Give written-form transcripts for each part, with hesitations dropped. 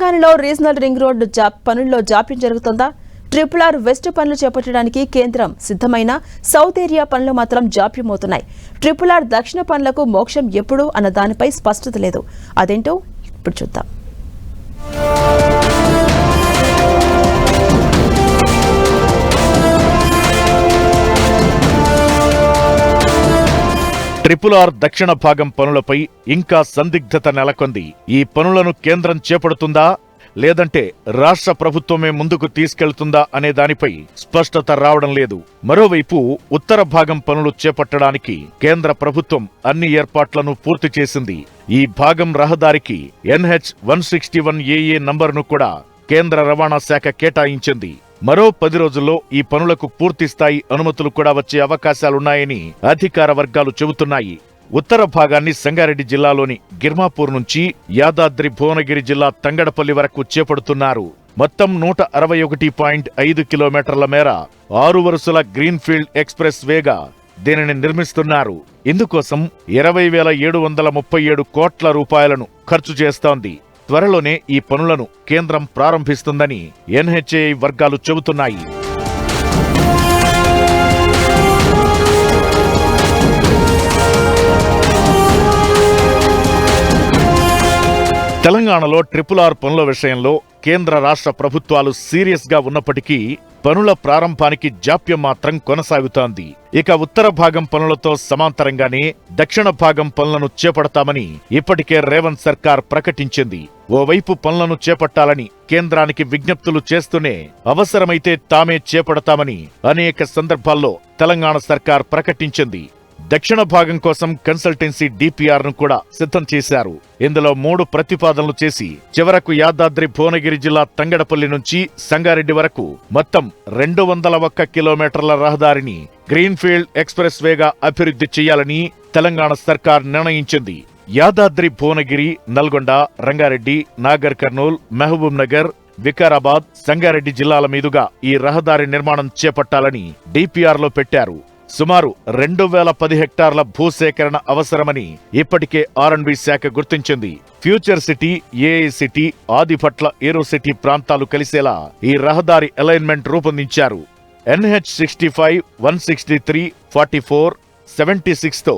తెలంగాణలో regional ring road పనుల్లో జాప్యం జరుగుతుందా? ట్రిపుల్ ఆర్ వెస్ట్ పనులు చేపట్టడానికి కేంద్రం సిద్ధమైన సౌత్ ఏరియా పనులు మాత్రం జాప్యమవుతున్నాయి. ట్రిపుల్ ఆర్ దక్షిణ పనులకు మోక్షం ఎప్పుడు అన్న దానిపై స్పష్టత లేదు. అదేంటో ఇప్పుడు చూద్దాం. ట్రిపుల్ ఆర్ దక్షిణ భాగం పనులపై ఇంకా సందిగ్ధత నెలకొంది. ఈ పనులను కేంద్రం చేపడుతుందా లేదంటే రాష్ట్ర ప్రభుత్వమే ముందుకు తీసుకెళ్తుందా అనే దానిపై స్పష్టత రావడం లేదు. మరోవైపు ఉత్తర భాగం పనులు చేపట్టడానికి కేంద్ర ప్రభుత్వం అన్ని ఏర్పాట్లను పూర్తి చేసింది. ఈ భాగం రహదారికి NH 161AA నంబర్ను కూడా కేంద్ర రవాణా శాఖ కేటాయించింది. మరో 10 రోజుల్లో ఈ పనులకు పూర్తిస్థాయి అనుమతులు కూడా వచ్చే అవకాశాలున్నాయని అధికార వర్గాలు చెబుతున్నాయి. ఉత్తర భాగాన్ని సంగారెడ్డి జిల్లాలోని గిర్మాపూర్ నుంచి యాదాద్రి భువనగిరి జిల్లా తంగడపల్లి వరకు చేపడుతున్నారు. మొత్తం 161.5 కిలోమీటర్ల మేర 6 వరుసల గ్రీన్ఫీల్డ్ ఎక్స్ప్రెస్ వేగా దీనిని నిర్మిస్తున్నారు. ఇందుకోసం 20,737 కోట్ల రూపాయలను ఖర్చు చేస్తోంది. త్వరలోనే ఈ పనులను కేంద్రం ప్రారంభిస్తుందని NHAI వర్గాలు చెబుతున్నాయి. తెలంగాణలో ట్రిపుల్ ఆర్ పనుల విషయంలో కేంద్ర రాష్ట్ర ప్రభుత్వాలు సీరియస్ గా ఉన్నప్పటికీ పనుల ప్రారంభానికి జాప్యం మాత్రం కొనసాగుతోంది. ఇక ఉత్తర భాగం పనులతో సమాంతరంగానే దక్షిణ భాగం పనులను చేపడతామని ఇప్పటికే రేవంత్ సర్కార్ ప్రకటించింది. ఓవైపు పనులను చేపట్టాలని కేంద్రానికి విజ్ఞప్తులు చేస్తూనే అవసరమైతే తామే చేపడతామని అనేక సందర్భాల్లో తెలంగాణ సర్కార్ ప్రకటించింది. దక్షిణ భాగం కోసం కన్సల్టెన్సీ DPR ను కూడా సిద్ధం చేశారు. ఇందులో 3 ప్రతిపాదనలు చేసి చివరకు యాదాద్రి భువనగిరి జిల్లా తంగడపల్లి నుంచి సంగారెడ్డి వరకు మొత్తం 201 కిలోమీటర్ల రహదారిని గ్రీన్ఫీల్డ్ ఎక్స్ప్రెస్ వేగా అభివృద్ధి చేయాలని తెలంగాణ సర్కార్ నిర్ణయించింది. యాదాద్రి భువనగిరి, నల్గొండ, రంగారెడ్డి, నాగర్ కర్నూల్, మహబూబ్ నగర్, వికారాబాద్, సంగారెడ్డి జిల్లాల మీదుగా ఈ రహదారి నిర్మాణం చేపట్టాలని DPR లో పెట్టారు. సుమారు 2010 హెక్టార్ల భూసేకరణ అవసరమని ఇప్పటికే R&B శాఖ గుర్తించింది. Future city, AI city, Adibatla Aerocity ప్రాంతాలు కలిసేలా ఈ రహదారి అలైన్మెంట్ రూపొందించారు. NH 65, 163, 44, 76 తో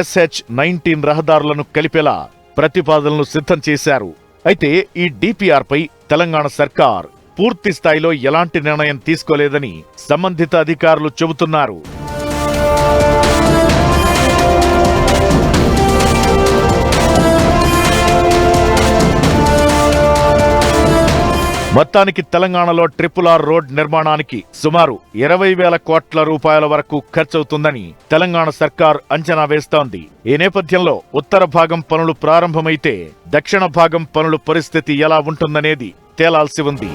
SH 19 రహదారులను కలిపేలా ప్రతిపాదనలు సిద్ధం చేశారు. అయితే ఈ DPR పై తెలంగాణ సర్కార్ పూర్తి స్థాయిలో ఎలాంటి నిర్ణయం తీసుకోలేదని సంబంధిత అధికారులు చెబుతున్నారు. మొత్తానికి తెలంగాణలో ట్రిపుల్ ఆర్ రోడ్ నిర్మాణానికి సుమారు 20,000 కోట్ల రూపాయల వరకు ఖర్చవుతుందని తెలంగాణ సర్కార్ అంచనా వేస్తోంది. ఈ నేపథ్యంలో ఉత్తర భాగం పనులు ప్రారంభమైతే దక్షిణ భాగం పనుల పరిస్థితి ఎలా ఉంటుందనేది తేలాల్సి ఉంది.